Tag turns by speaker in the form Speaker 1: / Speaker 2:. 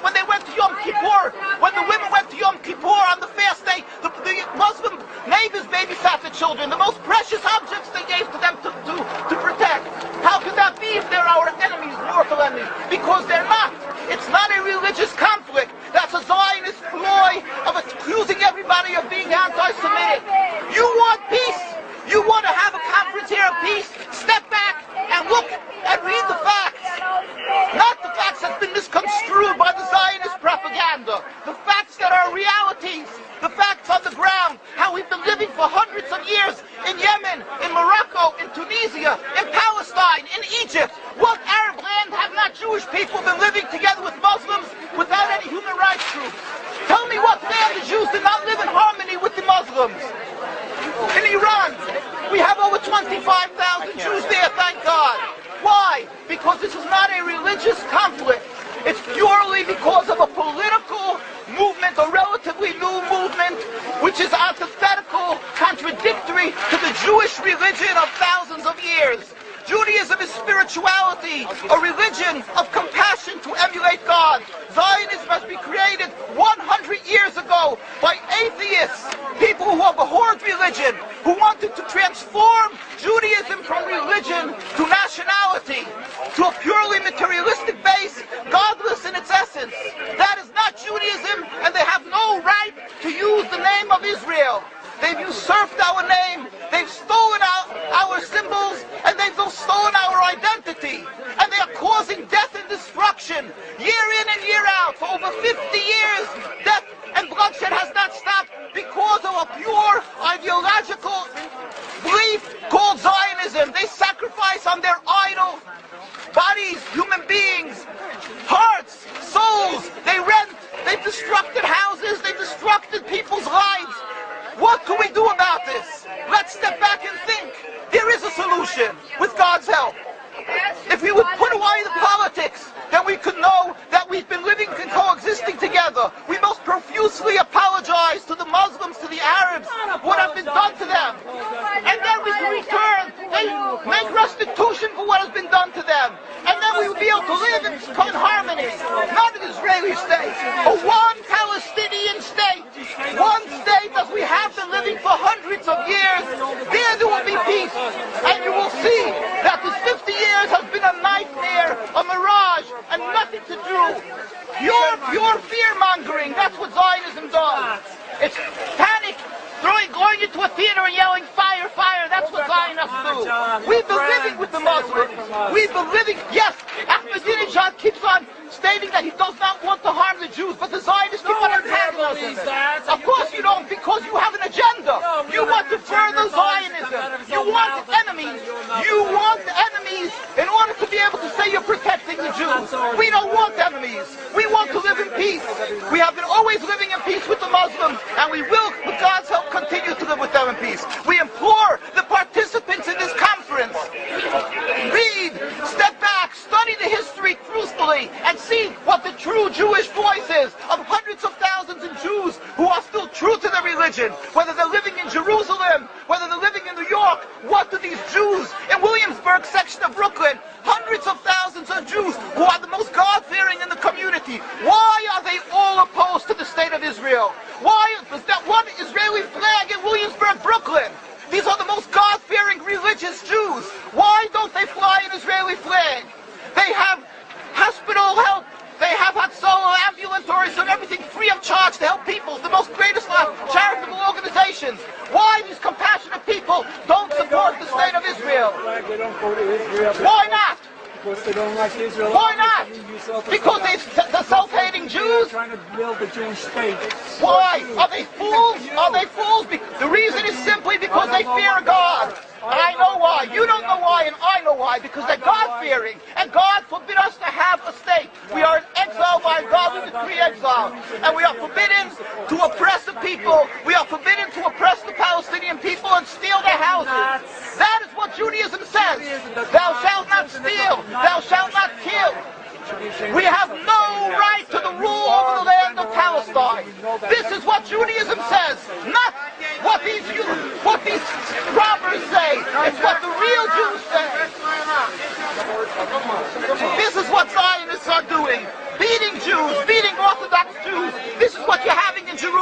Speaker 1: when they went to Yom Kippur, when the women went to Yom Kippur on the fast day, the Muslim neighbors babysat the children, the most precious objects they gave to them to protect. How could that be if they're our enemies, mortal enemies? Because they're not. It's not a religious conflict. That's a Zionist ploy of accusing everybody of being anti-Semitic. You want peace? You want to have a conference here of peace? Step back and look and read the facts. Not the facts that's been misconstrued by the Zionist propaganda. The facts that are realities. The facts on the ground. How we've been living for hundreds of years in Yemen, in Morocco, in Tunisia, in Palestine, in Egypt. What Arab land have not Jewish people been living together with Muslims without any human rights groups? Tell me what land the Jews did not live in harmony with the Muslims. In Iran, we have over 25,000 Jews there, thank God. Why? Because this is not a religious conflict. It's purely because of a political movement, a relatively new movement, which is antithetical, contradictory to the Jewish religion of thousands of years. Judaism is spirituality, a religion of compassion to emulate God. Zionism has been created 100 years ago by atheists, people who have abhorred religion, who wanted to transform Judaism from religion to nationality, to a purely materialistic base, godless in its essence. That is not Judaism, and they have no right to use the name of Israel. They've usurped our name, they've stolen our symbols, and they've stolen our identity. And they are causing death and destruction, year in and year out. For over 50 years, death and bloodshed has not stopped because of a pure ideological belief called Zionism. They sacrifice on their idol bodies, human beings, hearts, souls. They rent, they've destructed houses, they've destructed people's lives. What can we do about this? Let's step back and think. There is a solution with God's help. If we would put away the politics, then we could know that we've been living and coexisting together. We most profusely apologize to the Muslims, to the Arabs, what has been done to them. And then we can return, they make restitution for what has been done to them. And then we will be able to live in harmony. Not an Israeli state, but one Palestinian state. One state as we have been living for hundreds of years. There will be peace. And you will see that this 50 years has been a nightmare, a mirage, and nothing to do. Pure fear-mongering, that's what Zionism does. It's panic, going into a theater and yelling, fire, fire, that's what Zionists do. We've been living with the Muslims. We've been living, yes, Ahmadinejad keeps on stating that he does not want to harm the Jews, but the Zionists keep on antagonizing him. Of course you don't, because you have an agenda. You want to further Zionism. You want enemies. You want enemies in order to be able to say you're protecting the Jews. We don't want enemies. We want to live in peace. We have been always living in peace with the Muslims, and we will, with God's help, continue to live with them in peace. We implore the participants in this conference, read, step back, study the history truthfully, and see what the true Jewish voice is of hundreds of thousands of Jews who are still true to their religion, whether they're living in Jerusalem, whether they're living in New York. What do these Jews in Williamsburg section of Brooklyn, hundreds of thousands of Jews who are the most God-fearing in the community, why are they all opposed to the state of Israel? Why is that one Israeli flag in Williamsburg, Brooklyn? These are the most God-fearing religious Jews. Why don't they fly an Israeli flag? They have hospital help. They have Hatzolah, ambulatories, and everything free of charge to help people. The most greatest charitable organizations. Why these compassionate people don't support the state of Israel? Why not?
Speaker 2: Because they don't like Israel.
Speaker 1: Why not? Because they're self-hating Jews?
Speaker 2: Trying to build the Jewish state.
Speaker 1: Why? Are they fools? Are they fools? The reason is simply because they fear God. And I know why. You don't know why, and I know why. Because they're God-fearing. And God forbid us to have a state. We are in exile by God. We decree exile. And we are forbidden to oppress the people. We are forbidden to oppress the Palestinian people and steal their houses. That is what Judaism says. Thou shalt not steal. Thou shalt not kill. We have no right to the rule over the land of Palestine. This is what Judaism says, not what these robbers say. It's what the real Jews say. This is what Zionists are doing. Beating Jews, beating Jerusalem.